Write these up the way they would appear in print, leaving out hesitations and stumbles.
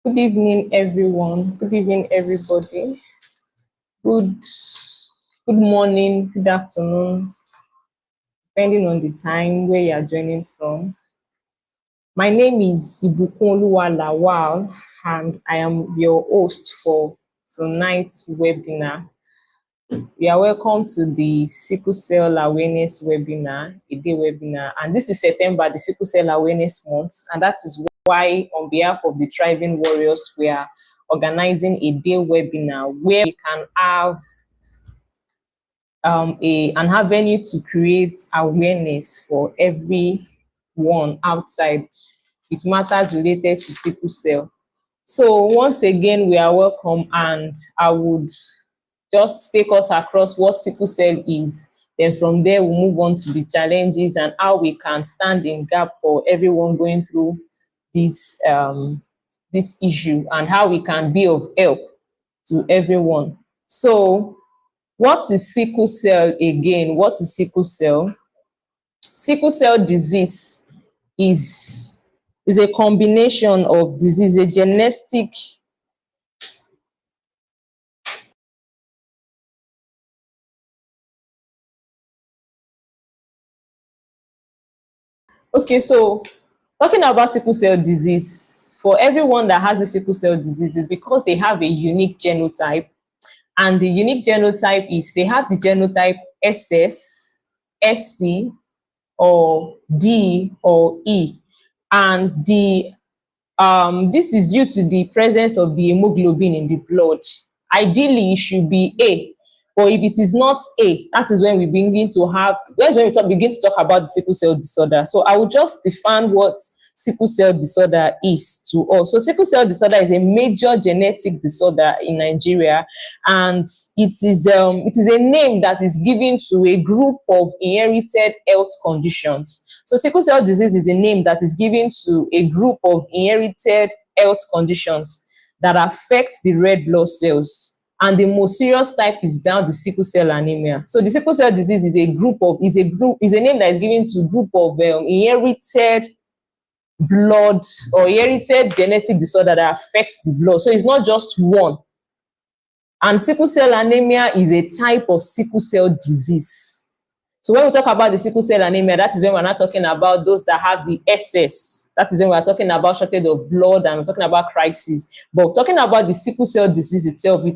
Good evening, everyone. Good evening, everybody. Good, good morning, good afternoon, depending on the time where you are joining from. My name is Ibukunluwa Lawal, and I am your host for tonight's webinar. You are welcome to the Sickle Cell Awareness Webinar, a day webinar. And this is September, the Sickle Cell Awareness Month. And that is why, on behalf of the Thriving Warriors, we are organizing a day webinar where we can have an avenue to create awareness for everyone outside with matters related to sickle cell. So once again, we are welcome, and I would just take us across what sickle cell is. Then from there, we'll move on to the challenges and how we can stand in gap for everyone going through this this issue, and how we can be of help to everyone. So what is sickle cell again? What is sickle cell? Sickle cell disease is a combination of disease, a genetic. Okay, so talking about sickle cell disease, for everyone that has the sickle cell disease is because they have a unique genotype. And the unique genotype is they have the genotype SS, SC, or D or E. And this is due to the presence of the hemoglobin in the blood. Ideally, it should be A. But if it is not A, that is when we begin to have, that's when we begin to talk about the sickle cell disorder. So I will just define what sickle cell disorder is to us. So sickle cell disorder is a major genetic disorder in Nigeria, and it is a name that is given to a group of inherited health conditions. So sickle cell disease is a name that is given to a group of inherited health conditions that affect the red blood cells. And the most serious type is now the sickle cell anemia. So the sickle cell disease is a name that is given to a group of inherited blood or inherited genetic disorder that affects the blood. So it's not just one. And sickle cell anemia is a type of sickle cell disease. So when we talk about the sickle cell anemia, that is when we're not talking about those that have the SS. That is when we're talking about shortage of blood, and we're talking about crisis. But talking about the sickle cell disease itself, we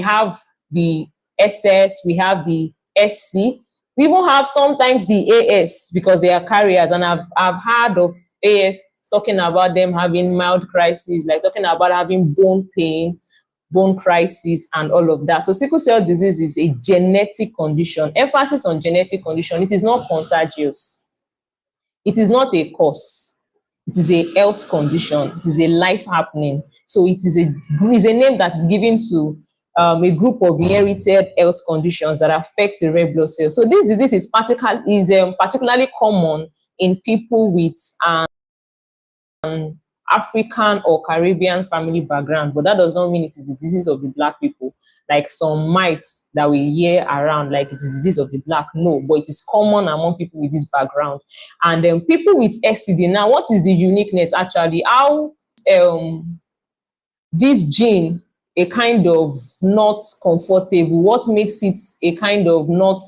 have the SS, we have the SC. We even have sometimes the AS because they are carriers. And I've heard of AS talking about them having mild crisis, like talking about having bone pain, bone crisis, and all of that. So sickle cell disease is a genetic condition. Emphasis on genetic condition. It is not contagious. It is not a cause. It is a health condition. It is a life happening. So it is a name that is given to a group of inherited health conditions that affect the red blood cells. So this disease is particularly common in people with African or Caribbean family background, but that does not mean it is the disease of the black people, like some myths that we hear around, like it is the disease of the black. No, but it is common among people with this background. And then people with SCD. Now, what is the uniqueness actually? How this gene a kind of not comfortable? What makes it a kind of not,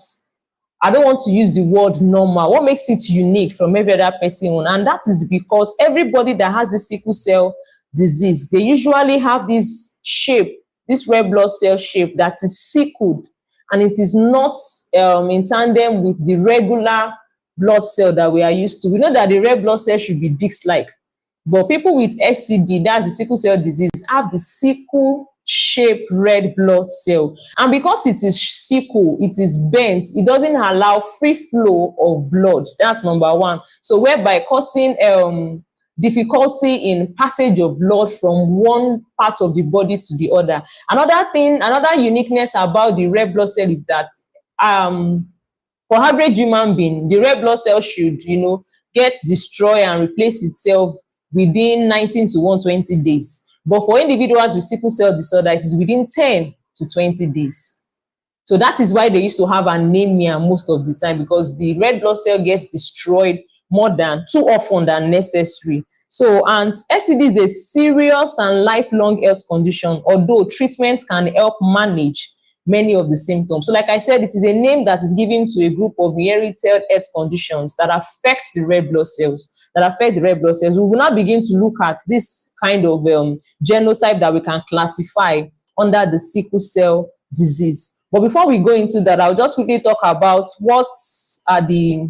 I don't want to use the word normal. What makes it unique from every other person? And that is because everybody that has the sickle cell disease, they usually have this shape, this red blood cell shape that is sickled, and it is not in tandem with the regular blood cell that we are used to. We know that the red blood cell should be disc-like, but people with SCD, that's the sickle cell disease, have the sickle shaped red blood cell. And because it is sickle, it is bent, it doesn't allow free flow of blood. That's number one. So whereby causing difficulty in passage of blood from one part of the body to the other. Another uniqueness about the red blood cell is that for average human being, the red blood cell should, get destroyed and replace itself within 19 to 120 days. But for individuals with sickle cell disorder, it is within 10 to 20 days. So that is why they used to have anemia most of the time, because the red blood cell gets destroyed too often than necessary. So, and STD is a serious and lifelong health condition, although treatment can help manage many of the symptoms. So like I said, it is a name that is given to a group of inherited health conditions that affect the red blood cells, We will now begin to look at this kind of genotype that we can classify under the sickle cell disease. But before we go into that, I'll just quickly talk about what are the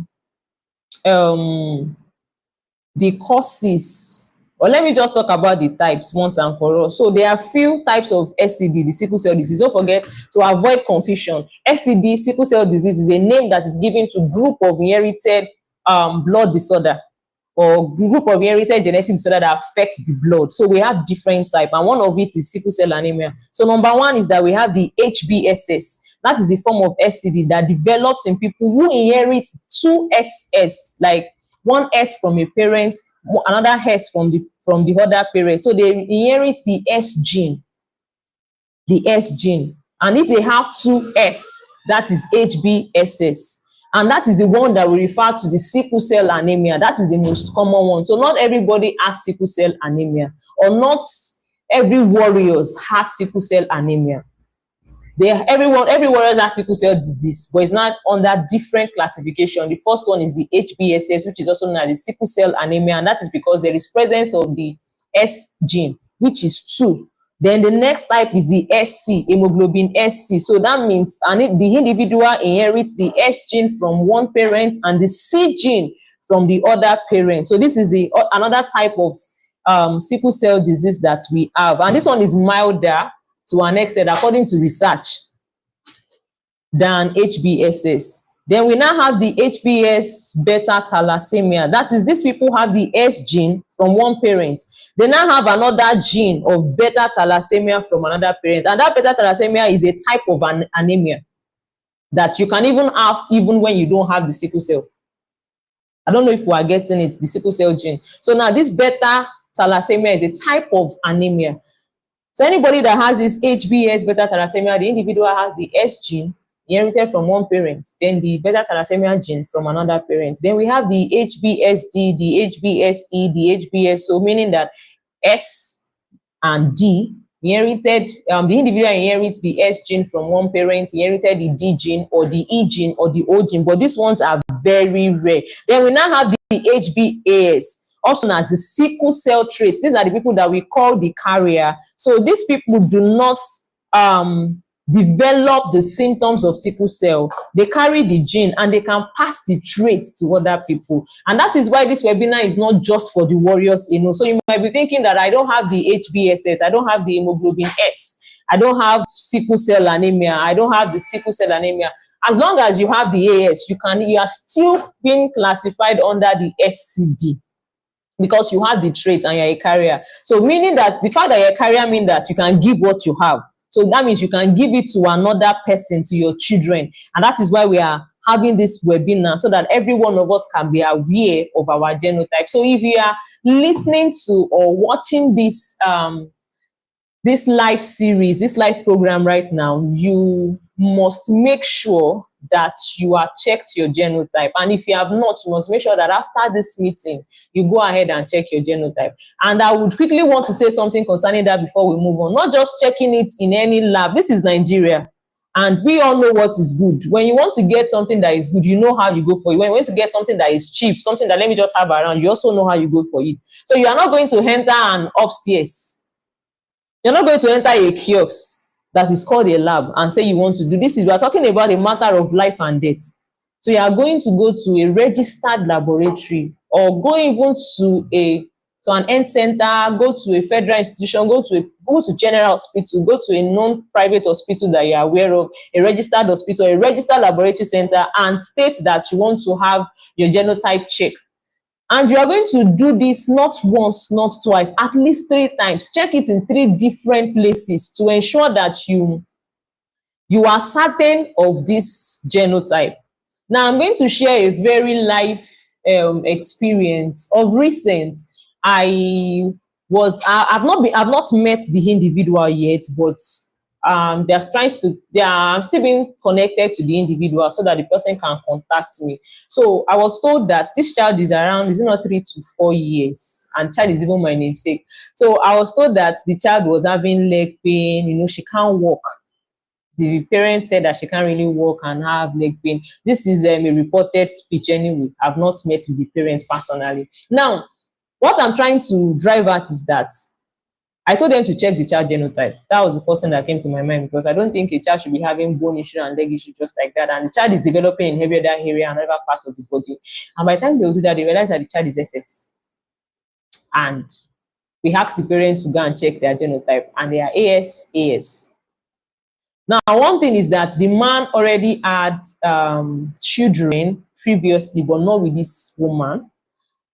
causes, or let me just talk about the types once and for all. So there are few types of SCD, the sickle cell disease. Don't forget to avoid confusion. SCD, sickle cell disease, is a name that is given to group of inherited blood disorder, or group of inherited genetic disorder that affects the blood. So we have different types, and one of it is sickle cell anemia. So number one is that we have the HBSS. That is the form of SCD that develops in people who inherit two SS, like one S from a parent, another S from the other parent. So they inherit the S gene. And if they have two S, that is HBSS. And that is the one that we refer to the sickle cell anemia. That is the most common one. So not everybody has sickle cell anemia, or not every warriors has sickle cell anemia. Every warrior has sickle cell disease, but it's not under different classification. The first one is the HBSS, which is also known as the sickle cell anemia, and that is because there is presence of the S gene, which is 2. Then the next type is the SC, hemoglobin SC. So that means the individual inherits the S gene from one parent and the C gene from the other parent. So this is another type of sickle cell disease that we have, and this one is milder to an extent, according to research, than HBSS. Then we now have the HBS beta thalassemia. That is, these people have the S gene from one parent. They now have another gene of beta thalassemia from another parent. And that beta thalassemia is a type of anemia that you can even have even when you don't have the sickle cell. I don't know if we are getting it, the sickle cell gene. So now this beta thalassemia is a type of anemia. So anybody that has this HBS beta thalassemia, the individual has the S gene inherited from one parent, then the beta thalassemia gene from another parent. Then we have the HBSD, the HBSE, the HBS, so meaning that S and D inherited, the individual inherits the S gene from one parent, inherited the D gene or the E gene or the O gene, but these ones are very rare. Then we now have the HBAS, also known as the sickle cell traits. These are the people that we call the carrier. So these people do not develop the symptoms of sickle cell. They carry the gene and they can pass the trait to other people. And that is why this webinar is not just for the warriors, you know. So you might be thinking that I don't have the HBSS, I don't have the hemoglobin S, I don't have sickle cell anemia, I don't have the sickle cell anemia. As long as you have the AS, you are still being classified under the SCD, because you have the trait and you're a carrier. So meaning that the fact that you're a carrier means that you can give what you have. So that means you can give it to another person, to your children. And that is why we are having this webinar, so that every one of us can be aware of our genotype. So if you are listening to or watching this this live series, this live program right now, you must make sure that you have checked your genotype. And if you have not, you must make sure that after this meeting, you go ahead and check your genotype. And I would quickly want to say something concerning that before we move on. Not just checking it in any lab. This is Nigeria, and we all know what is good. When you want to get something that is good, you know how you go for it. When you want to get something that is cheap, something that let me just have around, you also know how you go for it. So you are not going to enter an upstairs. You're not going to enter a kiosk that is called a lab and say you want to do this. We are talking about a matter of life and death. So you are going to go to a registered laboratory, or go even to an health center, go to a federal institution, go to general hospital, go to a non-private hospital that you are aware of, a registered hospital, a registered laboratory center, and state that you want to have your genotype checked. And you are going to do this not once, not twice, at least 3 times. Check it in 3 different places to ensure that you are certain of this genotype. Now, I'm going to share a very live experience of recent. I've not met the individual yet, but they are still being connected to the individual so that the person can contact me. So I was told that this child is around, is it not 3 to 4 years, and child is even my namesake. So I was told that the child was having leg pain, she can't walk. The parents said that she can't really walk and have leg pain. This is a reported speech anyway. I've not met with the parents personally. Now, what I'm trying to drive at is that I told them to check the child genotype. That was the first thing that came to my mind, because I don't think a child should be having bone issue and leg issue just like that. And the child is developing in every other area and other part of the body. And by the time they'll do that, they realize that the child is SS. And we asked the parents to go and check their genotype, and they are AS. Now, one thing is that the man already had children previously, but not with this woman.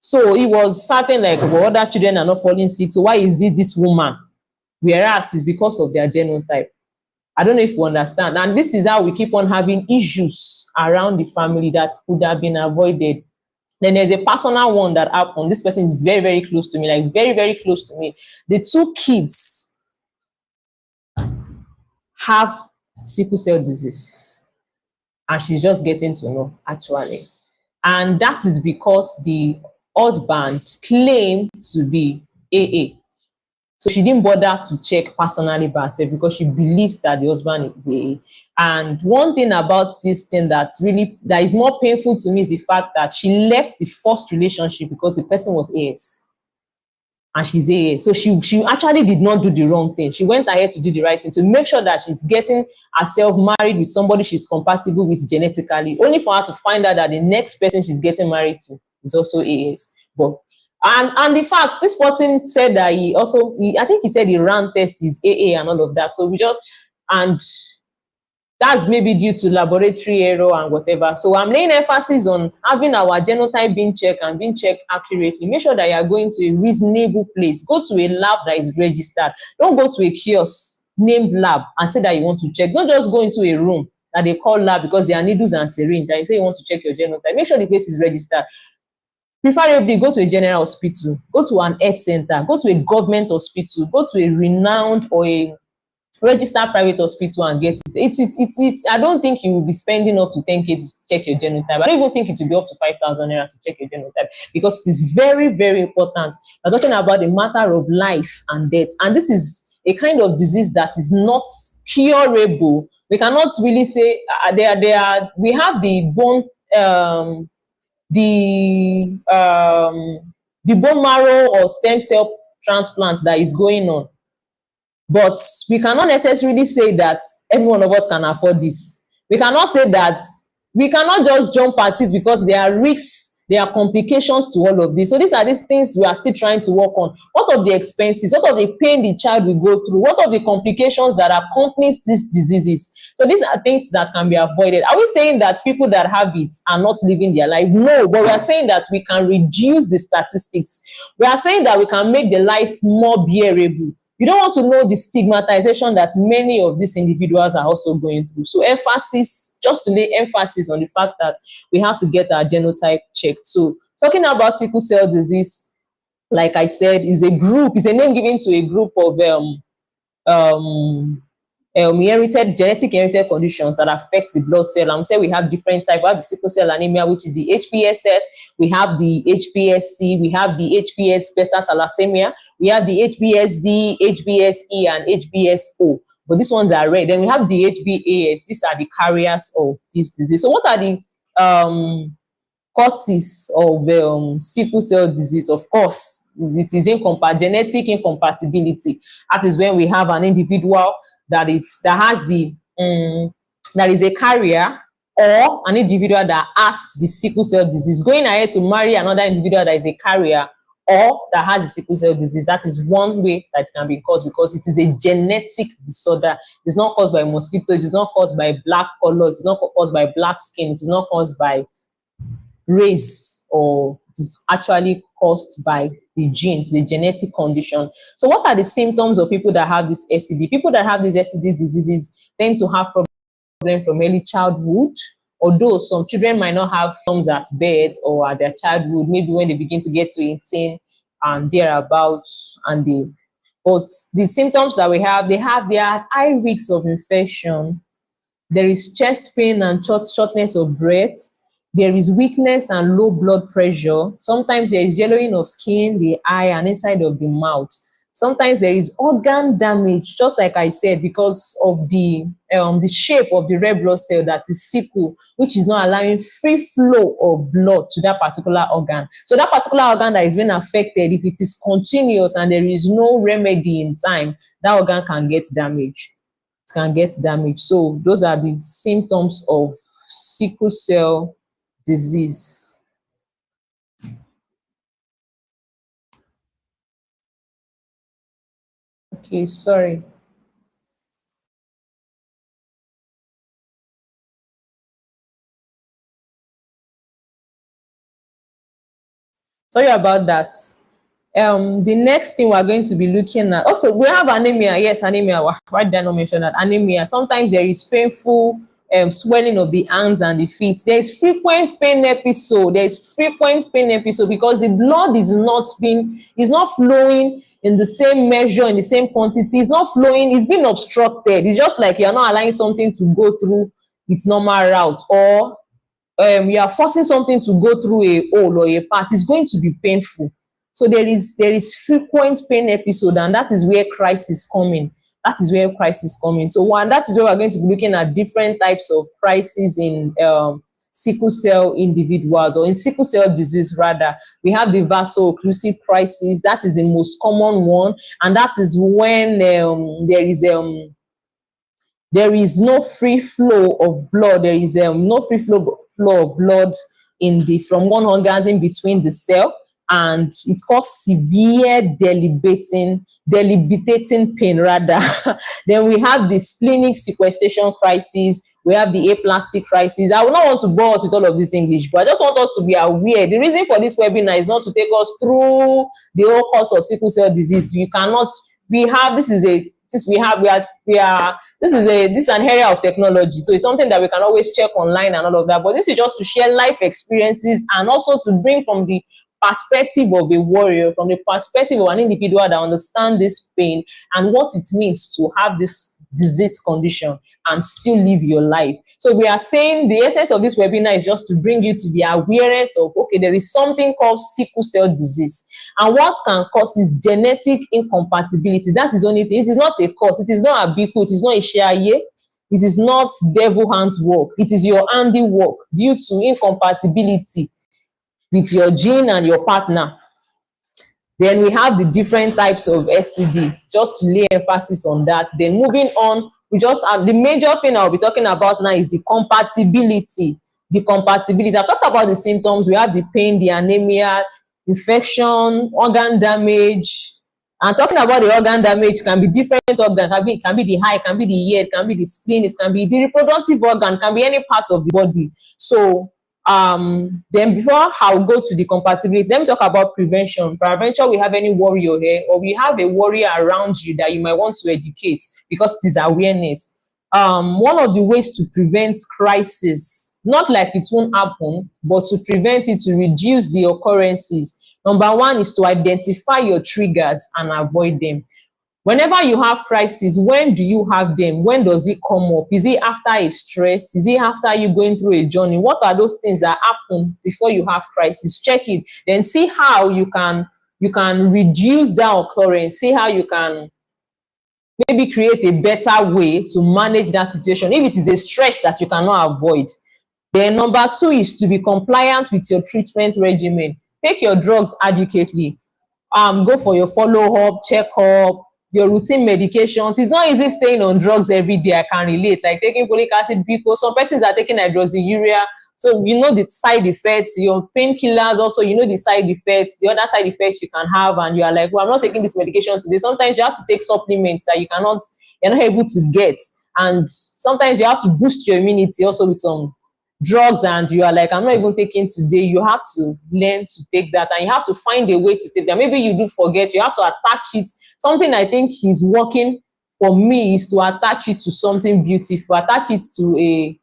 So he was certain, like, well, other children are not falling sick, so why is this woman? Whereas it's because of their genotype. I don't know if you understand. And this is how we keep on having issues around the family that could have been avoided. Then there's a personal one that happened. This person is very, very close to me, like very, very close to me. The two kids have sickle cell disease, and she's just getting to know, actually. And that is because the husband claimed to be AA. So she didn't bother to check personally by herself because she believes that the husband is AA. And one thing about this thing that is more painful to me is the fact that she left the first relationship because the person was AS. And she's AA. So she actually did not do the wrong thing. She went ahead to do the right thing, to make sure that she's getting herself married with somebody she's compatible with genetically, only for her to find out that the next person she's getting married to is also AS. But and the fact, this person said that I think he said he ran test is AA and all of that. So and that's maybe due to laboratory error and whatever. So I'm laying emphasis on having our genotype being checked and being checked accurately. Make sure that you are going to a reasonable place. Go to a lab that is registered. Don't go to a kiosk named lab and say that you want to check. Don't just go into a room that they call lab because there are needles and syringe and you say you want to check your genotype. Make sure the place is registered. Preferably, go to a general hospital, go to an health center, go to a government hospital, go to a renowned or a registered private hospital and get it. I don't think you will be spending up to 10K to check your genotype. I don't even think it will be up to 5,000 naira to check your genotype, because it is very, very important. We're talking about a matter of life and death, and this is a kind of disease that is not curable. We cannot really say we have the bone marrow or stem cell transplant that is going on. But we cannot necessarily say that every one of us can afford this. We cannot say that we cannot just jump at it because there are risks, there are complications to all of this. So these are these things we are still trying to work on. What of the expenses? What of the pain the child will go through? What of the complications that accompanies these diseases? So these are things that can be avoided. Are we saying that people that have it are not living their life? No, but we are saying that we can reduce the statistics. We are saying that we can make the life more bearable. You don't want to know the stigmatization that many of these individuals are also going through. So just to lay emphasis on the fact that we have to get our genotype checked. So talking about sickle cell disease, like I said, is a name given to a group of genetic inherited conditions that affect the blood cell. I'm saying we have different types. We have the sickle cell anemia, which is the HPSS. We have the HPSC. We have the HPS beta thalassemia. We have the HBSD, HBSE, and HBSO. But these ones are rare. Then we have the HBAS. These are the carriers of this disease. So what are the causes of sickle cell disease? Of course, it is genetic incompatibility. That is when we have an individual that is a carrier, or an individual that has the sickle cell disease going ahead to marry another individual that is a carrier or that has the sickle cell disease. That is one way that it can be caused, because it is a genetic disorder. It's not caused by mosquito. It is not caused by black color. It's not caused by black skin. It is not caused by race, or it is actually caused by the genes, the genetic condition. So what are the symptoms of people that have this SCD? People that have these SCD diseases tend to have problems from early childhood, although some children might not have symptoms at birth or at their childhood, maybe when they begin to get to 18 and thereabouts, and they But the symptoms that we have, they are at high risks of infection. There is chest pain and shortness of breath. There is weakness and low blood pressure. Sometimes there is yellowing of skin, the eye, and inside of the mouth. Sometimes there is organ damage, just like I said, because of the shape of the red blood cell that is sickle, which is not allowing free flow of blood to that particular organ. So that particular organ that is being affected, if it is continuous and there is no remedy in time, that organ can get damaged. It can get damaged. So those are the symptoms of sickle cell disease. Okay, sorry. Sorry about that. The next thing we're going to be looking at, also we have anemia. Yes, anemia. Why did I not mention that? Anemia. Sometimes there is painful swelling of the hands and the feet. There is frequent pain episode. There is frequent pain episode because the blood is not flowing in the same measure, in the same quantity. It's not flowing. It's been obstructed. It's just like you're not allowing something to go through its normal route, or you are forcing something to go through a hole or a part. It's going to be painful. So there is frequent pain episode, and that is where crisis coming. That is where crisis coming. So one, that is where we're going to be looking at different types of crisis in sickle cell individuals, or in sickle cell disease rather. We have the vaso-occlusive crisis. That is the most common one, and that is when there is no free flow of blood. There is no free flow of blood in the from one orgasm between the cell, and it causes severe debilitating pain rather. Then we have the splenic sequestration crisis. We have the aplastic crisis. I will not want to bore us with all of this English, but I just want us to be aware. The reason for this webinar is not to take us through the whole course of sickle cell disease. You cannot. We have this is a this we are this is an area of technology, so it's something that we can always check online and all of that, but this is just to share life experiences and also to bring from the perspective of a warrior, from the perspective of an individual that understands this pain and what it means to have this disease condition and still live your life. So we are saying the essence of this webinar is just to bring you to the awareness of, okay, there is something called sickle cell disease, and what can cause is genetic incompatibility. That is only thing. It is not a cause. It is not a big, it is not a shaye. It is not devil hands work. It is your handiwork due to incompatibility with your gene and your partner. Then we have the different types of SCD, just to lay emphasis on that. Then moving on, we just have the major thing I'll be talking about now is the compatibility. The compatibility. I've talked about the symptoms. We have the pain, the anemia, infection, organ damage. And talking about the organ damage, can be different organs. Can be the eye, can be the ear, it can be the spleen, it can be the reproductive organ, can be any part of the body. So then before I'll go to the compatibility, let me talk about prevention. Prevention, we have any warrior here, or we have a warrior around you that you might want to educate, because it is awareness. One of the ways to prevent crisis, not like it won't happen, but to prevent it, to reduce the occurrences. Number one is to identify your triggers and avoid them. Whenever you have crisis, when do you have them? When does it come up? Is it after a stress? Is it after you going through a journey? What are those things that happen before you have crisis? Check it, then see how you can reduce that occurrence. See how you can maybe create a better way to manage that situation if it is a stress that you cannot avoid. Then number two is to be compliant with your treatment regimen. Take your drugs adequately. Go for your follow-up, check-up, your routine medications. It's not easy staying on drugs every day. I can relate, like taking folic acid, because some persons are taking hydroxyurea, so you know the side effects. Your painkillers also, you know the side effects, the other side effects you can have, and you are like, well, I'm not taking this medication today. Sometimes you have to take supplements that you're not able to get, and sometimes you have to boost your immunity also with some drugs, and you are like, I'm not even taking today. You have to learn to take that, and you have to find a way to take that. Maybe you do forget, you have to attach it. Something I think is working for me is to attach it to something beautiful, attach it to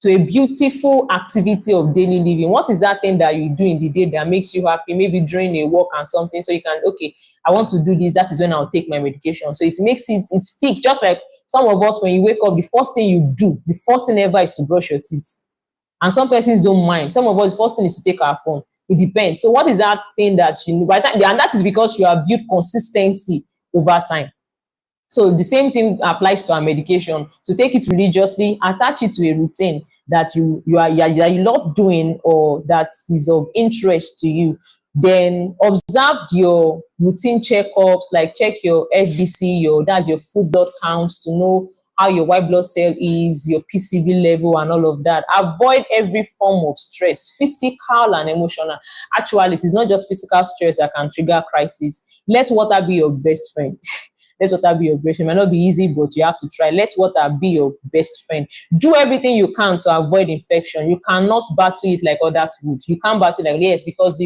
to a beautiful activity of daily living. What is that thing that you do in the day that makes you happy? Maybe during a walk and something, so you can, okay, I want to do this. That is when I'll take my medication. So it makes it stick. Just like some of us, when you wake up, the first thing you do, the first thing ever is to brush your teeth. And some persons don't mind. Some of us, the first thing is to take our phone. It depends. So what is that thing that you know? And that is because you have built consistency over time. So the same thing applies to our medication. To take it religiously, attach it to a routine that you love doing or that is of interest to you. Then observe your routine checkups, like check your FBC, that's your full blood count, to know how your white blood cell is, your PCV level, and all of that. Avoid every form of stress, physical and emotional. Actually, it is not just physical stress that can trigger crisis. Let water be your best friend. Let water be your best friend. It might not be easy, but you have to try. Let water be your best friend. Do everything you can to avoid infection. You cannot battle it like others would. You can't battle it like, yes, because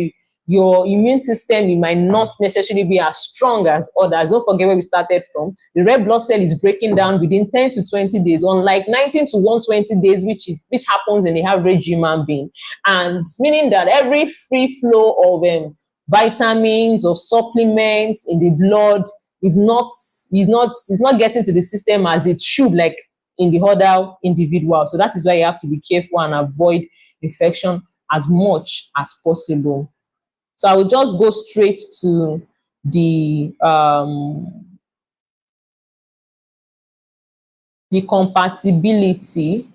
your immune system, it might not necessarily be as strong as others. Don't forget where we started from. The red blood cell is breaking down within 10 to 20 days, unlike 19 to 120 days, which happens in the average human being. And meaning that every free flow of vitamins or supplements in the blood is not getting to the system as it should, like in the other individual. So that is why you have to be careful and avoid infection as much as possible. So I will just go straight to the compatibility,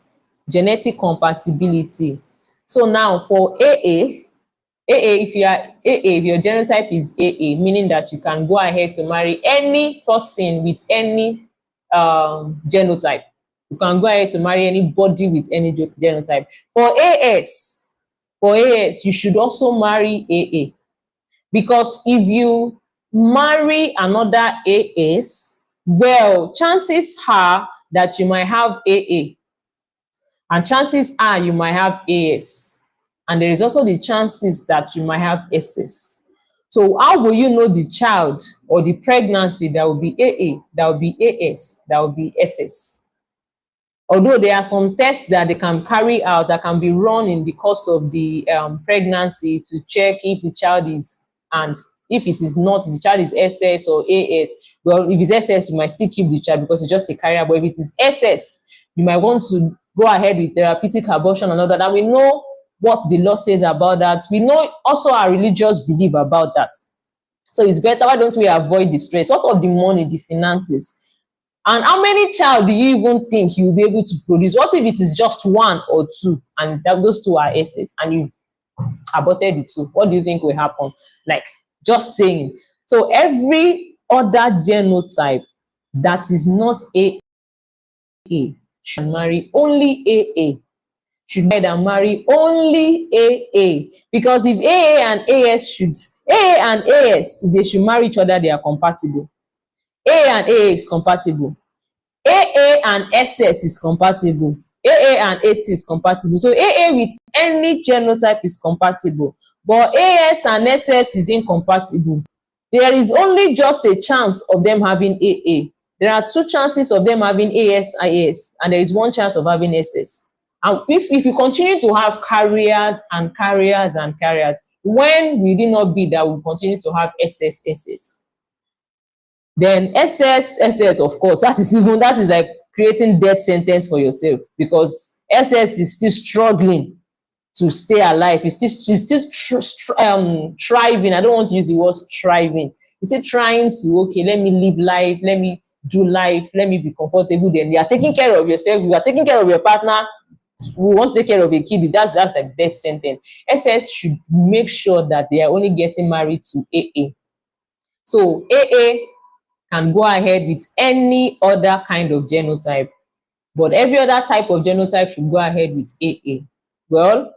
genetic compatibility. So now for if your genotype is AA, meaning that you can go ahead to marry any person with any genotype. You can go ahead to marry anybody with any genotype. For AS, you should also marry AA. Because if you marry another AS, well, chances are that you might have AA. And chances are you might have AS. And there is also the chances that you might have SS. So how will you know the child or the pregnancy that will be AA, that will be AS, that will be SS? Although there are some tests that they can carry out that can be run in the course of the pregnancy to check if the child is, and if it is not, if the child is SS or AS. Well, if it's SS, you might still keep the child because it's just a carrier. But if it is SS, you might want to go ahead with therapeutic abortion and all that. And we know what the law says about that. We know also our religious belief about that. So it's better, why don't we avoid the stress? What of the money, the finances? And how many child do you even think you'll be able to produce? What if it is just one or two and those two are SS and you've aborted the two? What do you think will happen? Like, just saying. So every other genotype that is not AA should marry only AA. Should either marry only AA. Because if AA and AS, they should marry each other, they are compatible. AA and AA is compatible. AA and SS is compatible. AA and AC is compatible. So AA with any genotype is compatible. But AS and SS is incompatible. There is only just a chance of them having AA. There are two chances of them having AS and there is one chance of having SS. And if you continue to have carriers and carriers and carriers, when will it not be that we continue to have SS? Then SS, of course, that is like creating death sentence for yourself, because SS is still struggling to stay alive. It's still thriving. I don't want to use the word striving. It's still trying to, okay, let me live life, let me do life, let me be comfortable. Then you are taking care of yourself, you are taking care of your partner, we want to take care of a kid. That's like death sentence. SS should make sure that they are only getting married to AA. So AA can go ahead with any other kind of genotype, but every other type of genotype should go ahead with AA. Well,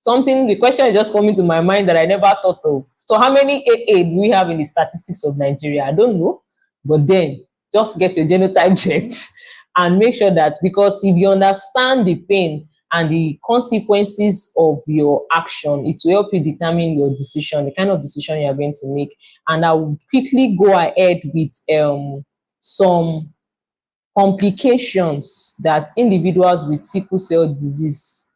the question is just coming to my mind that I never thought of. So how many AA do we have in the statistics of Nigeria? I don't know, but then just get your genotype checked and make sure that, because if you understand the pain and the consequences of your action, it will help you determine your decision, the kind of decision you are going to make. And I will quickly go ahead with some complications that individuals with sickle cell disease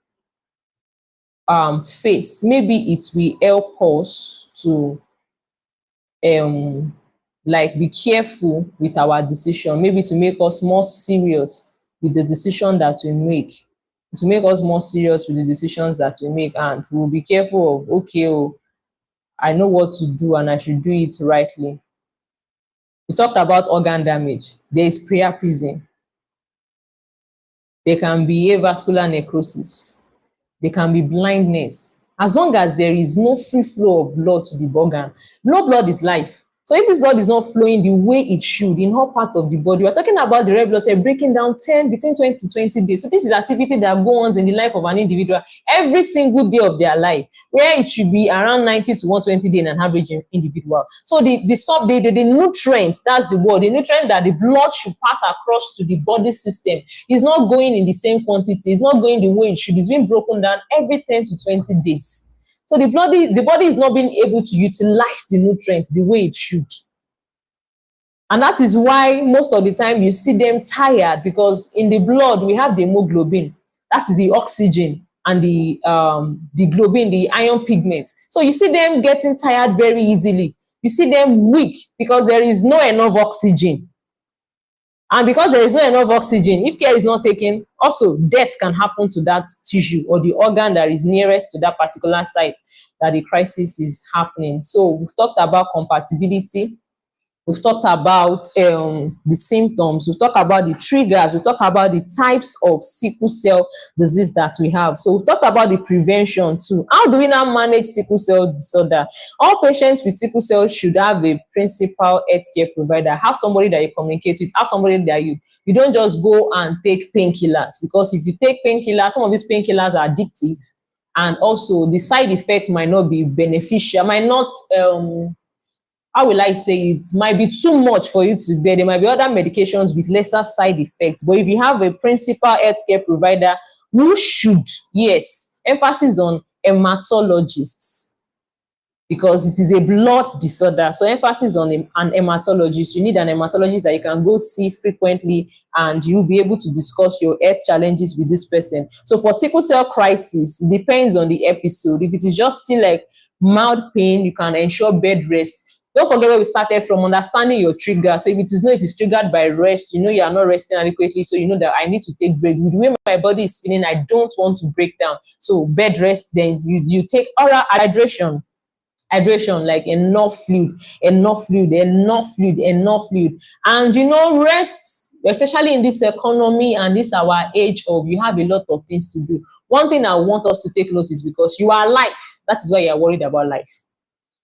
face. Maybe it will help us to like be careful with our decision, maybe to make us more serious with the decision that we make, to make us more serious with the decisions that we make, and we'll be careful of, okay, oh, I know what to do and I should do it rightly. We talked about organ damage. There is priapism. There can be avascular necrosis. There can be blindness. As long as there is no free flow of blood to the organ, no blood is life. So if this blood is not flowing the way it should in all part of the body, we're talking about the red blood cell breaking down between 20 to 20 days. So this is activity that goes on in the life of an individual every single day of their life, where it should be around 90 to 120 days in an average individual. So the nutrients, that's the word, the nutrient that the blood should pass across to the body system is not going in the same quantity, it's not going the way it should, it's being broken down every 10 to 20 days. So the body is not being able to utilize the nutrients the way it should. And that is why most of the time you see them tired, because in the blood we have the hemoglobin, that is the oxygen, and the globin, the iron pigment. So you see them getting tired very easily. You see them weak because there is no enough oxygen. And because there is not enough oxygen, if care is not taken, also death can happen to that tissue or the organ that is nearest to that particular site that the crisis is happening. So we've talked about compatibility. We've talked about the symptoms. We've talked about the triggers. We've talked about the types of sickle cell disease that we have. So we've talked about the prevention too. How do we now manage sickle cell disorder? All patients with sickle cell should have a principal healthcare provider. Have somebody that you communicate with. Have somebody that you don't just go and take painkillers, because if you take painkillers, some of these painkillers are addictive, and also the side effects might not be beneficial, might not how will I say, it might be too much for you to bear. There might be other medications with lesser side effects. But if you have a principal healthcare provider who should, yes, emphasis on hematologists, because it is a blood disorder. So emphasis on an hematologist. You need an hematologist that you can go see frequently, and you'll be able to discuss your health challenges with this person. So for sickle cell crisis, it depends on the episode. If it is just still like mild pain, you can ensure bed rest. Don't forget where we started from, understanding your trigger. So if it is triggered by rest, you know you are not resting adequately, so you know that I need to take break. With the way my body is feeling, I don't want to break down. So bed rest, then you take oral hydration, like enough fluid. And rest, especially in this economy and this our age of, you have a lot of things to do. One thing I want us to take notice, because you are alive, that is why you are worried about life.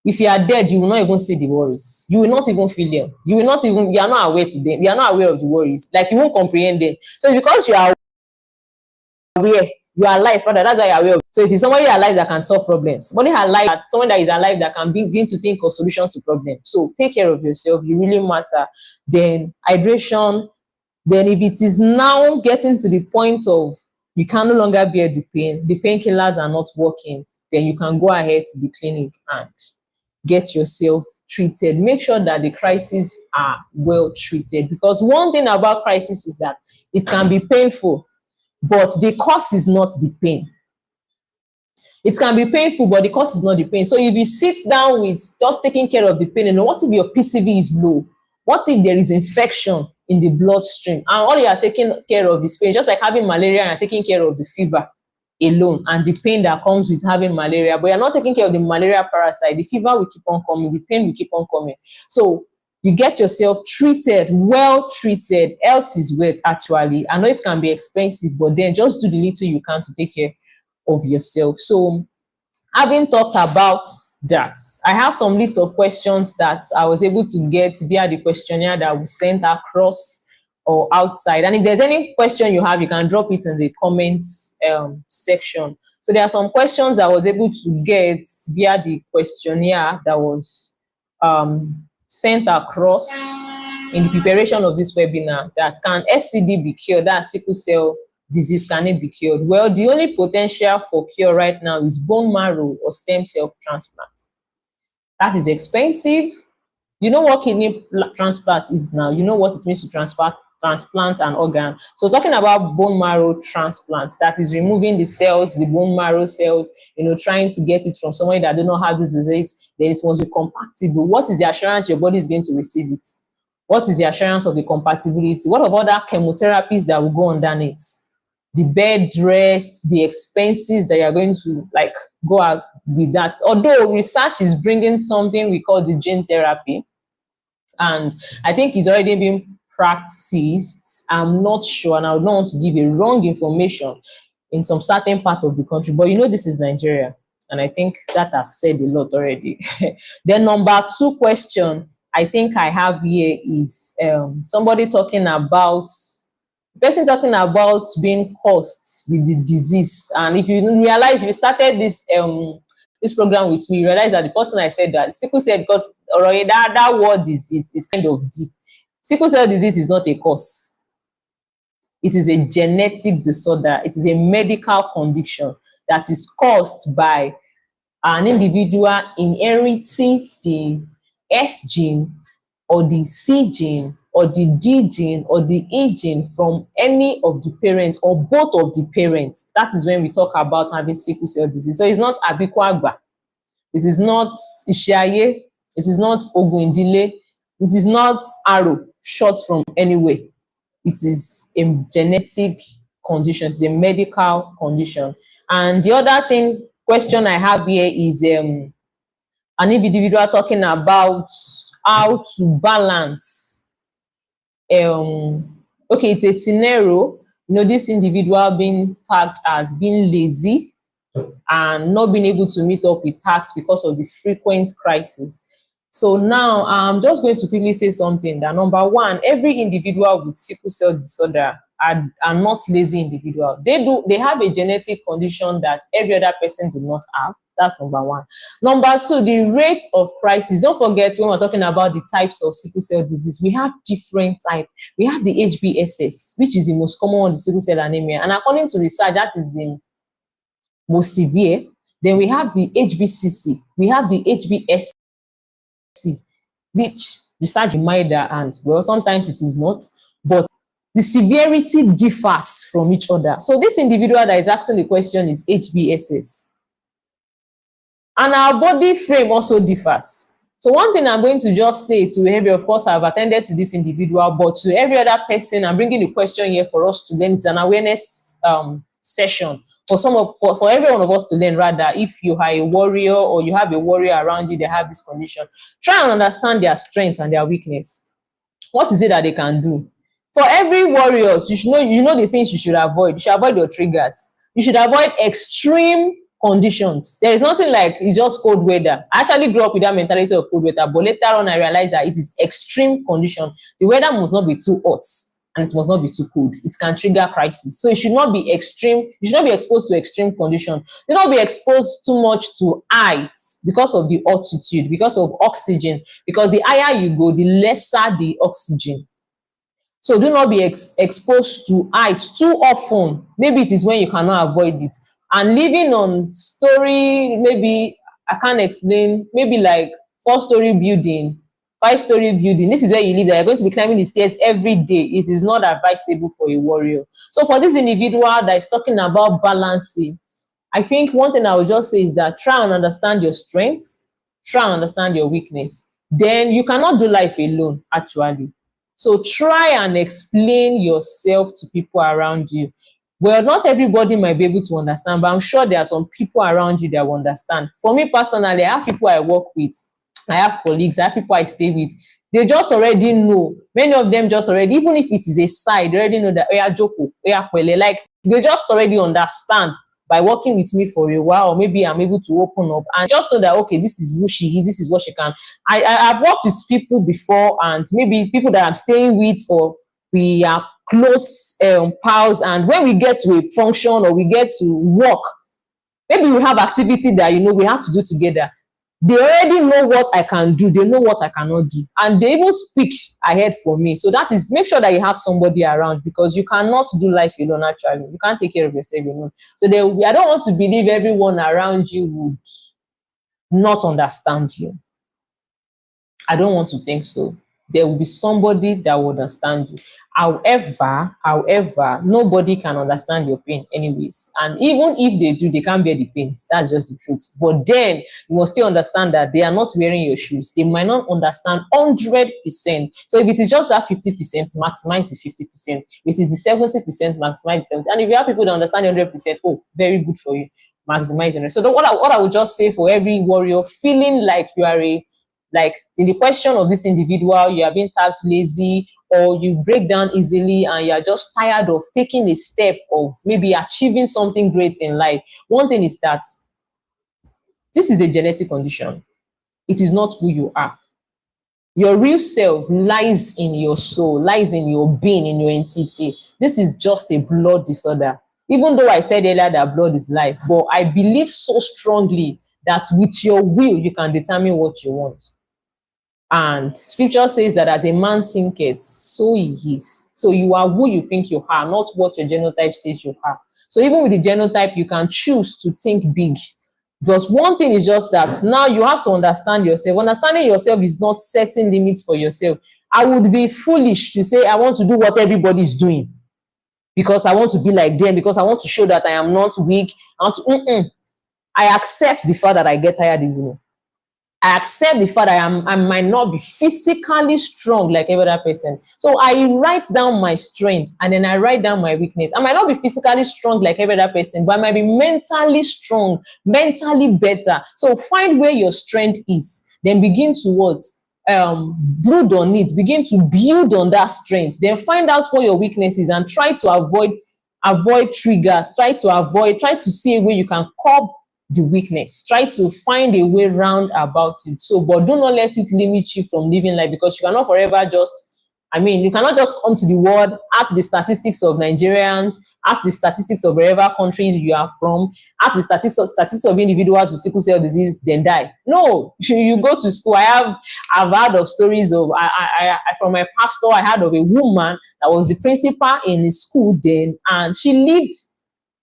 If you are dead, you will not even see the worries. You will not even feel them. You are not aware to them. You are not aware of the worries. Like, you won't comprehend them. So because you are aware, you are alive, rather, that's why you are aware of it. So it is somebody alive that can solve problems. Someone that is alive that can begin to think of solutions to problems. So take care of yourself. You really matter. Then hydration. Then if it is now getting to the point of you can no longer bear the pain, the painkillers are not working, then you can go ahead to the clinic and get yourself treated. Make sure that the crises are well treated, because one thing about crisis is that it can be painful, but the cause is not the pain. It can be painful, but the cause is not the pain. So if you sit down with just taking care of the pain, and what if your PCV is low? What if there is infection in the bloodstream, and all you are taking care of is pain? Just like having malaria and taking care of the fever alone and the pain that comes with having malaria, but you're not taking care of the malaria parasite, the fever will keep on coming, the pain will keep on coming. So you get yourself treated, well treated. Health is wealth, actually. I know it can be expensive, but then just do the little you can to take care of yourself. So having talked about that, I have some list of questions that I was able to get via the questionnaire that was sent across or outside. And if there's any question you have, you can drop it in the comments section. So there are some questions I was able to get via the questionnaire that was sent across in the preparation of this webinar. That can SCD be cured? That sickle cell disease, can it be cured? Well, the only potential for cure right now is bone marrow or stem cell transplant. That is expensive. You know what transplant is now. You know what it means to transplant an organ. So talking about bone marrow transplant, that is removing the cells, the bone marrow cells, trying to get it from somebody that do not have this disease, then it must be compatible. What is the assurance your body is going to receive it? What is the assurance of the compatibility? What of other chemotherapies that will go underneath? The bed rest, the expenses that you're going to go out with that. Although research is bringing something we call the gene therapy, and I think it's already been practiced. I'm not sure, and I would not want to give a wrong information in some certain part of the country, but this is Nigeria, and I think that has said a lot already. Then number two question I think I have here is somebody talking about person talking about being cursed with the disease. And if you realize, if you started this program with me, you realize that the first thing I said that sickle cell, because already that word is kind of deep. Sickle cell disease is not a curse. It is a genetic disorder. It is a medical condition that is caused by an individual inheriting the S gene or the C gene or the D gene or the E gene from any of the parents or both of the parents. That is when we talk about having sickle cell disease. So it's not Abikwagba, it is not Ishiaye, it is not Oguindile, it is not Arrow, short from anywhere. It is a genetic condition, it's a medical condition. And the other question I have here is an individual talking about how to balance. Okay, it's a scenario. This individual being tagged as being lazy and not being able to meet up with tasks because of the frequent crisis. So now I'm just going to quickly say something that number one, every individual with sickle cell disorder are not lazy individual. They have a genetic condition that every other person do not have. That's number one. Number two, the rate of crisis. Don't forget, when we're talking about the types of sickle cell disease, we have different types. We have the HBSS, which is the most common one, the sickle cell anemia. And according to research, that is the most severe. Then we have the HBCC, we have the HBSC, which research is milder, and well, sometimes it is not, but the severity differs from each other. So this individual that is asking the question is HBSS. And our body frame also differs. So one thing I'm going to just say to every, of course, I've attended to this individual, but to every other person, I'm bringing the question here for us to learn. It's an awareness session for every one of us to learn. Rather, if you are a warrior or you have a warrior around you, they have this condition, try and understand their strength and their weakness. What is it that they can do? For every warriors, you should know the things you should avoid. You should avoid your triggers. You should avoid extreme conditions. There is nothing like it's just cold weather. I actually grew up with that mentality of cold weather, but later on I realized that it is extreme condition. The weather must not be too hot and it must not be too cold. It can trigger crisis. So it should not be extreme. You should not be exposed to extreme condition. Do not be exposed too much to heights because of the altitude, because of oxygen, because the higher you go, the lesser the oxygen. So do not be exposed to height too often. Maybe it is when you cannot avoid it. And living on story, maybe I can't explain, maybe like 4-story building, 5-story building. This is where you live. You're going to be climbing the stairs every day. It is not advisable for a warrior. So for this individual that is talking about balancing, I think one thing I would just say is that try and understand your strengths, try and understand your weakness. Then you cannot do life alone, actually. So try and explain yourself to people around you. Well, not everybody might be able to understand, but I'm sure there are some people around you that will understand. For me personally, I have people I work with, I have colleagues, I have people I stay with. They just already know. Many of them just already, even if it is a side, they already know that, oya joko, oya pele. Like, they just already understand by working with me for a while, or maybe I'm able to open up and just know that, okay, this is who she is, this is what she can. I've worked with people before, and maybe people that I'm staying with, or we are close pals, and when we get to a function or we get to work, maybe we have activity that we have to do together. They already know what I can do, they know what I cannot do, and they even speak ahead for me. So that is, make sure that you have somebody around, because you cannot do life alone. Actually, you can't take care of yourself alone. So I don't want to believe everyone around you would not understand you. I don't want to think so. There will be somebody that will understand you. However, nobody can understand your pain anyways. And even if they do, they can't bear the pain. That's just the truth. But then you must still understand that they are not wearing your shoes. They might not understand 100%. So if it is just that 50%, maximize the 50%. If it is the 70%, maximize the 70%. And if you have people that understand 100%, oh, very good for you. Maximize it. So what I would just say for every warrior feeling like you are like in the question of this individual, you are being tagged lazy or you break down easily and you're just tired of taking a step of maybe achieving something great in life. One thing is that this is a genetic condition. It is not who you are. Your real self lies in your soul, lies in your being, in your entity. This is just a blood disorder. Even though I said earlier that blood is life, but I believe so strongly that with your will, you can determine what you want. And scripture says that as a man thinketh, so he is. So you are who you think you are, not what your genotype says you are. So even with the genotype, you can choose to think big. Just one thing is just that now you have to understand yourself. Understanding yourself is not setting limits for yourself. I would be foolish to say I want to do what everybody is doing because I want to be like them, because I want to show that I am not weak. I accept the fact that I get tired easily. I accept the fact that I might not be physically strong like every other person. So I write down my strength and then I write down my weakness. I might not be physically strong like every other person, but I might be mentally strong, mentally better. So find where your strength is, then begin to what? Brood on it, begin to build on that strength, then find out what your weakness is and try to avoid triggers, try to see a way you can curb the weakness. Try to find a way round about it. So, but do not let it limit you from living life, because you cannot forever just, you cannot just come to the world, ask the statistics of Nigerians, ask the statistics of wherever countries you are from, ask the statistics of individuals with sickle cell disease, then die. No, you go to school. I've heard of stories of, from my pastor, I heard of a woman that was the principal in his school then, and she lived,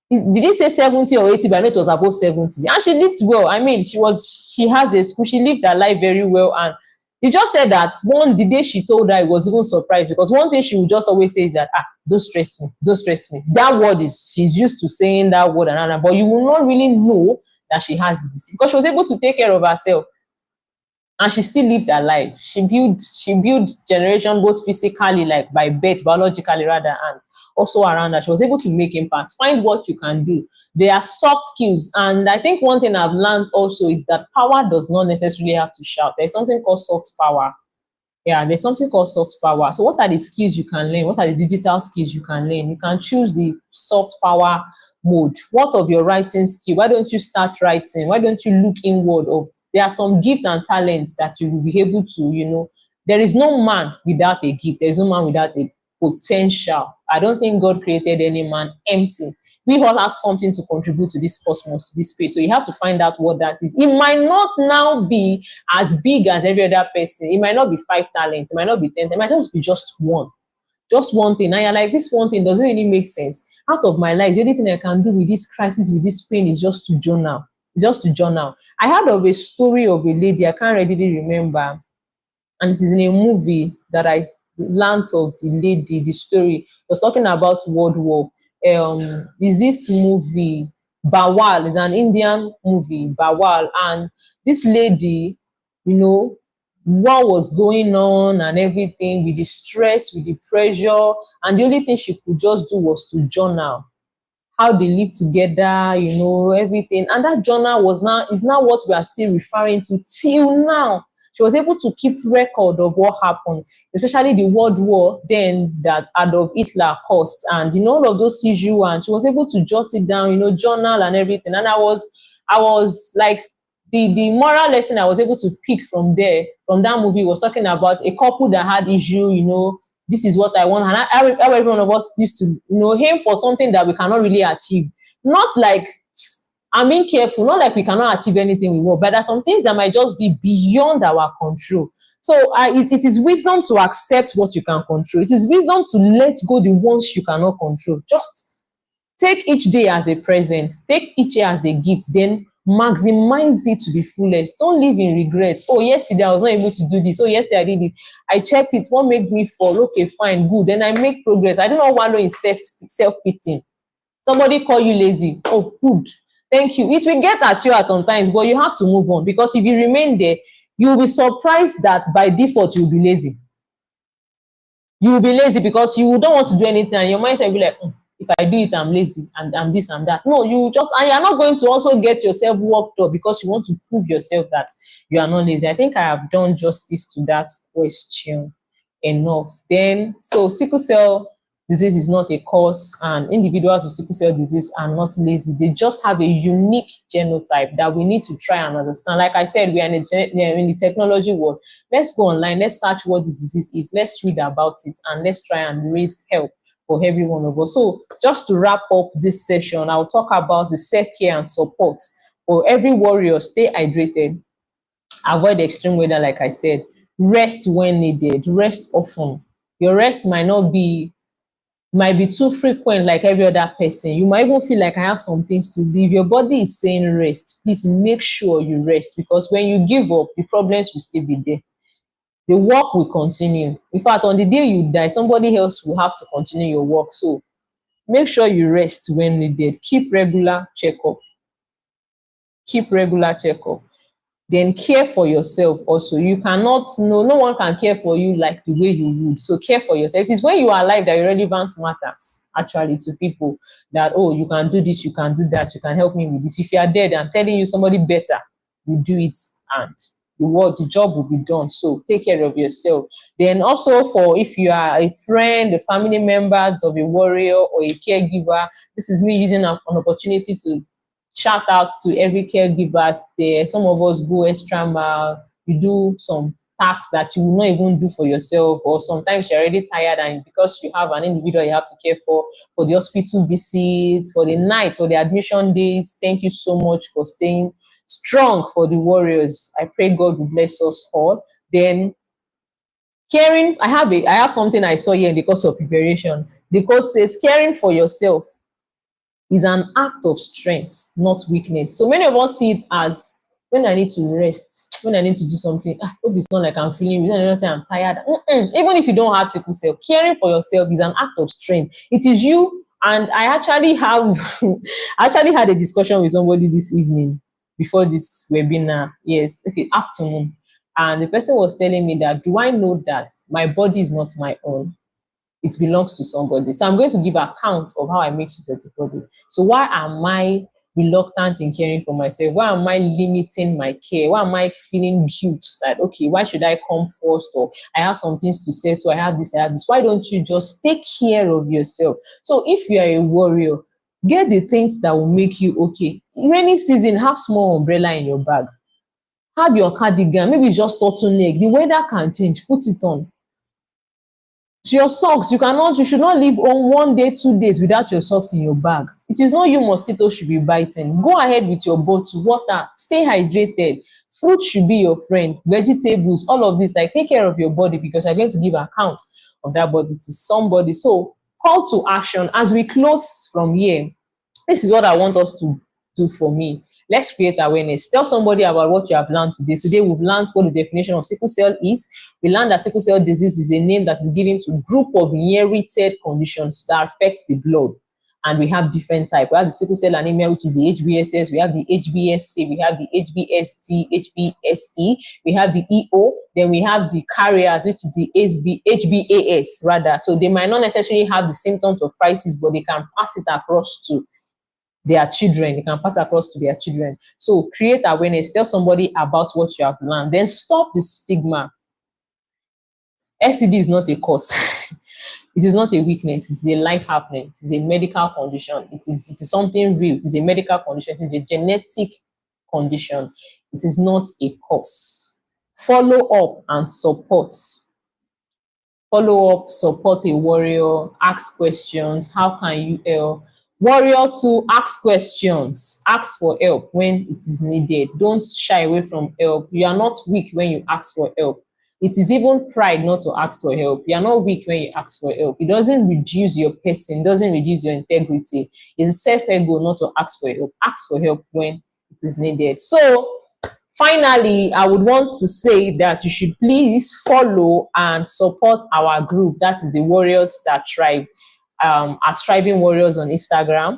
did he say 70 or 80? But I know it was above 70. And she lived well. She has a school. She lived her life very well. And he just said that the day she told her, he was even surprised, because one thing she would just always say is that, don't stress me, don't stress me. That word she's used to saying that word, but you will not really know that she has this, because she was able to take care of herself. And she still lived her life. She built generation, both physically, like by birth, biologically rather, and also around her. She was able to make impact. Find what you can do. There are soft skills. And I think one thing I've learned also is that power does not necessarily have to shout. There's something called soft power. Yeah, there's something called soft power. So what are the skills you can learn? What are the digital skills you can learn? You can choose the soft power mode. What of your writing skill? Why don't you start writing? Why don't you look inward of, there are some gifts and talents that you will be able to, there is no man without a gift. There is no man without a potential. I don't think God created any man empty. We all have something to contribute to this cosmos, to this space. So you have to find out what that is. It might not now be as big as every other person. It might not be 5 talents. It might not be 10. It might just be just one. Just one thing. And you're like, this one thing doesn't really make sense. Out of my life, the only thing I can do with this crisis, with this pain, is just to journal. It's just to journal. I heard of a story of a lady, I can't readily remember, and it is in a movie that I learned of the lady. The story was talking about World War. Is this movie Bawal? It's an Indian movie, Bawal, and this lady, what was going on and everything, with the stress, with the pressure, and the only thing she could just do was to journal how they live together, everything. And that journal is now what we are still referring to till now. She was able to keep record of what happened, especially the World War then that Adolf Hitler caused, and all of those issues. And she was able to jot it down, journal and everything. And I was like, the moral lesson I was able to pick from that movie was talking about a couple that had issue, this is what I want. And every one of us used to, aim for something that we cannot really achieve. Not like, I'm being careful, not like we cannot achieve anything we want, but there are some things that might just be beyond our control. So it is wisdom to accept what you can control. It is wisdom to let go the ones you cannot control. Just take each day as a present, take each day as a gift, then Maximize it to the fullest. Don't live in regret. Oh, yesterday I was not able to do this. Oh, yesterday I did it. I checked it. What made me fall? Okay, fine, good. Then I make progress. I do not wallow in self-pity. Somebody call you lazy. Oh, good. Thank you. It will get at you at sometimes, but you have to move on, because if you remain there, you will be surprised that by default you'll be lazy. You will be lazy because you don't want to do anything, and your mindset will be like, if I do it, I'm lazy, and I'm this and that. No, you just, and you're not going to also get yourself worked up because you want to prove yourself that you are not lazy. I think I have done justice to that question enough. Then, so sickle cell disease is not a cause, and individuals with sickle cell disease are not lazy. They just have a unique genotype that we need to try and understand. Like I said, we are in the technology world. Let's go online, let's search what this disease is, let's read about it, and let's try and raise help for every one of us. So just to wrap up this session, I'll talk about the self-care and support. For every warrior, stay hydrated, avoid extreme weather, like I said, rest when needed, rest often. Your rest might be too frequent like every other person. You might even feel like I have some things to do. If your body is saying rest, please make sure you rest, because when you give up, the problems will still be there. The work will continue. In fact, on the day you die, somebody else will have to continue your work. So make sure you rest when needed. Keep regular checkup. Keep regular checkup. Then care for yourself also. You cannot, no one can care for you like the way you would. So care for yourself. It's when you are alive that your relevance matters actually to people, that, oh, you can do this, you can do that, you can help me with this. If you are dead, I'm telling you, somebody better will do it, and the job will be done. So take care of yourself. Then also, for if you are a friend, a family members of a warrior or a caregiver, this is me using an opportunity to shout out to every caregivers there. Some of us go extra mile. You do some tasks that you will not even do for yourself, or sometimes you're already tired, and because you have an individual you have to care for the hospital visits, for the night, for the admission days. Thank you so much for staying strong for the warriors. I pray God will bless us all. Then caring, I have something I saw here in the course of preparation. The quote says, caring for yourself is an act of strength, not weakness. So many of us see it as, when I need to rest, when I need to do something, hope it's not like I'm feeling, when I say I'm tired. Even if you don't have sickle cell, caring for yourself is an act of strength. It is you. And I actually have I actually had a discussion with somebody this evening before this webinar. Yes, okay, afternoon. And the person was telling me that, do I know that my body is not my own? It belongs to somebody. So I'm going to give account of how I make use of the body. So why am I reluctant in caring for myself? Why am I limiting my care? Why am I feeling guilt that, okay, why should I come first? Or I have some things to say, so I have this, I have this. Why don't you just take care of yourself? So if you are a warrior, get the things that will make you okay. In rainy season, have small umbrella in your bag. Have your cardigan, maybe it's just turtleneck. The weather can change, put it on. Your socks, you should not leave on 1 day, 2 days without your socks in your bag. It is not you mosquitoes should be biting. Go ahead with your bottle, water, stay hydrated. Fruit should be your friend, vegetables, all of this. Like, take care of your body, because you're going to give account of that body to somebody. So, call to action as we close from here. This is what I want us to do for me. Let's create awareness. Tell somebody about what you have learned today. Today, we've learned what the definition of sickle cell is. We learned that sickle cell disease is a name that is given to a group of inherited conditions that affect the blood. And we have different types. We have the sickle cell anemia, which is the HBSS. We have the HBSC. We have the HBST, HBSE. We have the EO. Then we have the carriers, which is the HBAS, rather. So they might not necessarily have the symptoms of crisis, but they can pass it across to their children. They can pass across to their children. So create awareness. Tell somebody about what you have learned. Then stop the stigma. SCD is not a cause. It is not a weakness. It is a life happening. It is a medical condition. It is something real. It is a medical condition. It is a genetic condition. It is not a cause. Follow up and support. Follow up, support a warrior, ask questions. How can you help? Warrior to ask questions. Ask for help when it is needed. Don't shy away from help. You are not weak when you ask for help. It is even pride not to ask for help. You are not weak when you ask for help. It doesn't reduce your person, it doesn't reduce your integrity. It's self-ego not to ask for help. Ask for help when it is needed. So finally, I would want to say that you should please follow and support our group. That is the Warriors That Thrive, at Thriving Warriors on Instagram.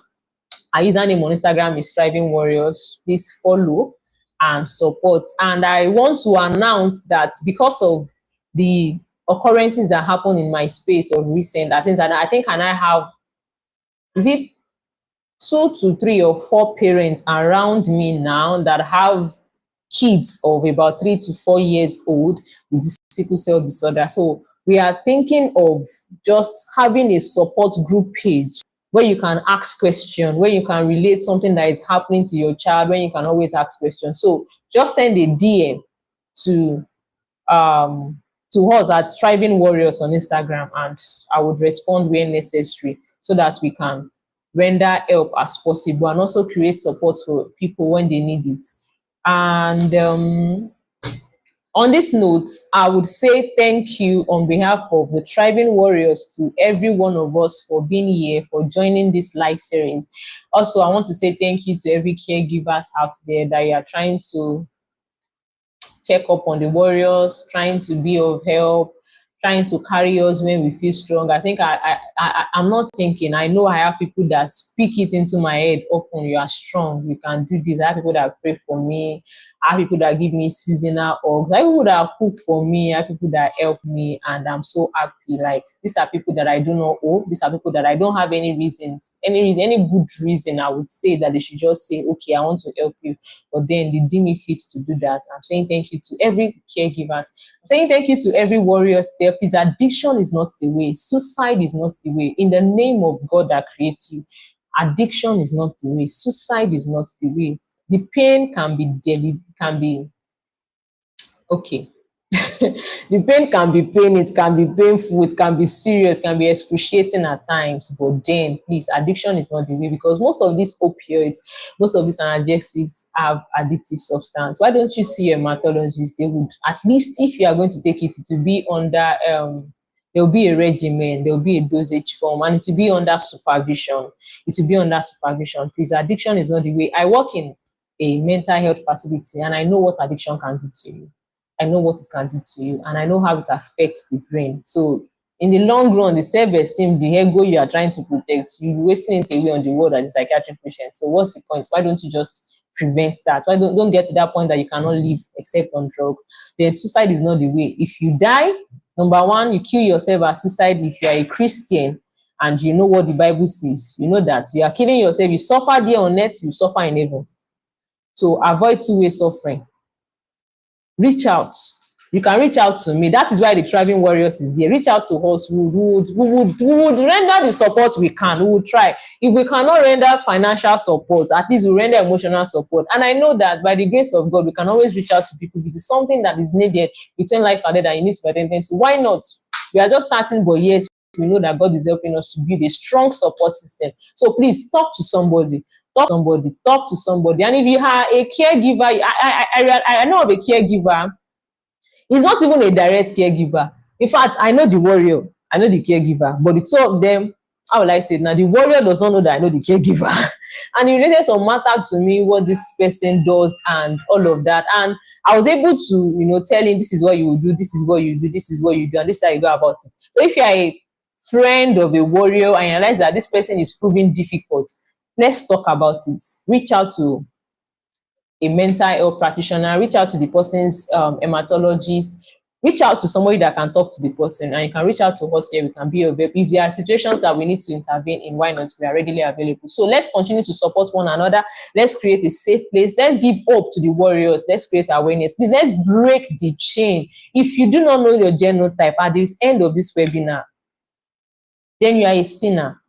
Our username on Instagram is Thriving Warriors. Please follow and support. And I want to announce that because of the occurrences that happened in my space of recent, I think, and I have, is it 2 to 3 or 4 parents around me now that have kids of about 3 to 4 years old with the sickle cell disorder. So we are thinking of just having a support group page where you can ask questions, where you can relate something that is happening to your child, where you can always ask questions. So just send a DM to um to us at Thriving Warriors on Instagram, and I would respond where necessary so that we can render help as possible and also create support for people when they need it. And on this note, I would say thank you on behalf of the Thriving Warriors to every one of us for being here, for joining this live series. Also, I want to say thank you to every caregivers out there that you are trying to check up on the warriors, trying to be of help, trying to carry us when we feel strong. I think I'm not thinking. I know I have people that speak it into my head often. You are strong. You can do this. I have people that pray for me. I have people that give me seasonal hugs. I have people that cook for me. I have people that help me, and I'm so happy. Like, these are people that I do not owe. These are people that I don't have any reasons, any good reason. I would say that they should just say, okay, I want to help you, but then they deem me fit to do that. I'm saying thank you to every caregivers. I'm saying thank you to every warriors there. Please, addiction is not the way. Suicide is not the way. In the name of God that creates you, addiction is not the way. Suicide is not the way. The pain can be daily, can be okay. The pain can be pain, it can be painful, it can be serious, can be excruciating at times. But then, please, addiction is not the way, because most of these opioids, most of these analgesics have addictive substance. Why don't you see a hematologist? They would, at least if you are going to take it, it will be under there will be a regimen, there will be a dosage form, and it will be under supervision. It will be under supervision. Please, addiction is not the way. I work in a mental health facility, and I know what addiction can do to you. I know what it can do to you, and I know how it affects the brain. So in the long run, the self-esteem, the ego you are trying to protect, you're wasting it away on the world as a psychiatric patient. So what's the point? Why don't you just prevent that? Why don't get to that point that you cannot live except on drug? Then suicide is not the way. If you die, number one, you kill yourself as suicide. If you are a Christian and you know what the Bible says, you know that you are killing yourself. You suffer there on earth, you suffer in heaven. So avoid two-way suffering. Reach out. You can reach out to me. That is why the Thriving Warriors is here. Reach out to us. We would render the support we can. We will try. If we cannot render financial support, at least we render emotional support. And I know that by the grace of God, we can always reach out to people. If it's something that is needed between life and death that you need to attend to, why not? We are just starting, but yes, we know that God is helping us to build a strong support system. So please talk to somebody. Talk to somebody. And if you are a caregiver, I know of a caregiver. He's not even a direct caregiver. In fact, I know the warrior, I know the caregiver, but the two of them, how will I say it now? The warrior does not know that I know the caregiver. And he related some matter to me, what this person does and all of that. And I was able to, tell him, this is what you will do, this is what you do, this is what you do, and this is how you go about it. So if you are a friend of a warrior and you realize that this person is proving difficult, let's talk about it. Reach out to a mental health practitioner, reach out to the person's hematologist, reach out to somebody that can talk to the person, and you can reach out to us here. We can be available. If there are situations that we need to intervene in, why not? We are readily available. So let's continue to support one another. Let's create a safe place. Let's give hope to the warriors. Let's create awareness. Please, let's break the chain. If you do not know your genotype at the end of this webinar, then you are a sinner.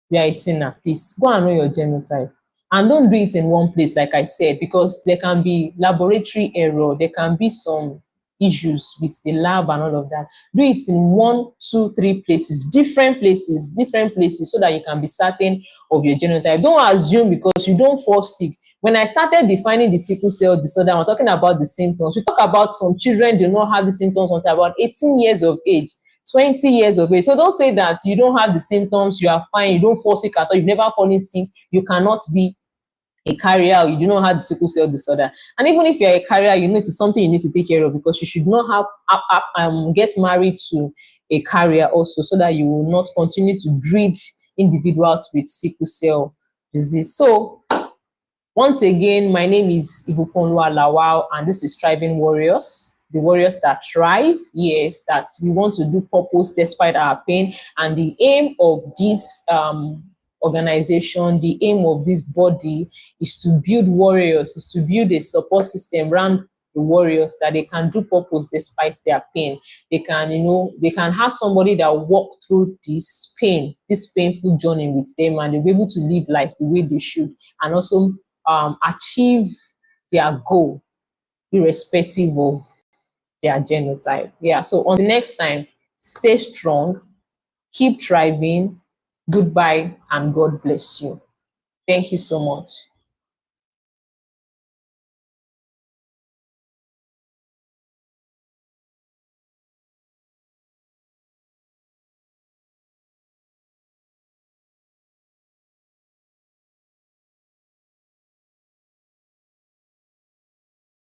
You are a sinner. Please go and know your genotype. And don't do it in one place, like I said, because there can be laboratory error. There can be some issues with the lab and all of that. Do it in 1, 2, 3 places, different places, so that you can be certain of your genotype. Don't assume because you don't fall sick. When I started defining the sickle cell disorder, I'm talking about the symptoms. We talk about some children do not have the symptoms until about 18 years of age. 20 years of age. So don't say that you don't have the symptoms, you are fine, you don't fall sick at all, you've never fallen sick, you cannot be a carrier, or you do not have the sickle cell disorder. And even if you're a carrier, you know it's something you need to take care of, because you should not get married to a carrier also, so that you will not continue to breed individuals with sickle cell disease. So once again, my name is Ibukonlua Lawal, and this is Thriving Warriors, the warriors that thrive. Yes, that we want to do purpose despite our pain. And the aim of this organization, the aim of this body is to build warriors, is to build a support system around the warriors, that they can do purpose despite their pain. They can, they can have somebody that walk through this pain, this painful journey with them, and they'll be able to live life the way they should, and also achieve their goal irrespective of their genotype. Yeah, so until next time, stay strong, keep thriving. Goodbye, and God bless you. Thank you so much.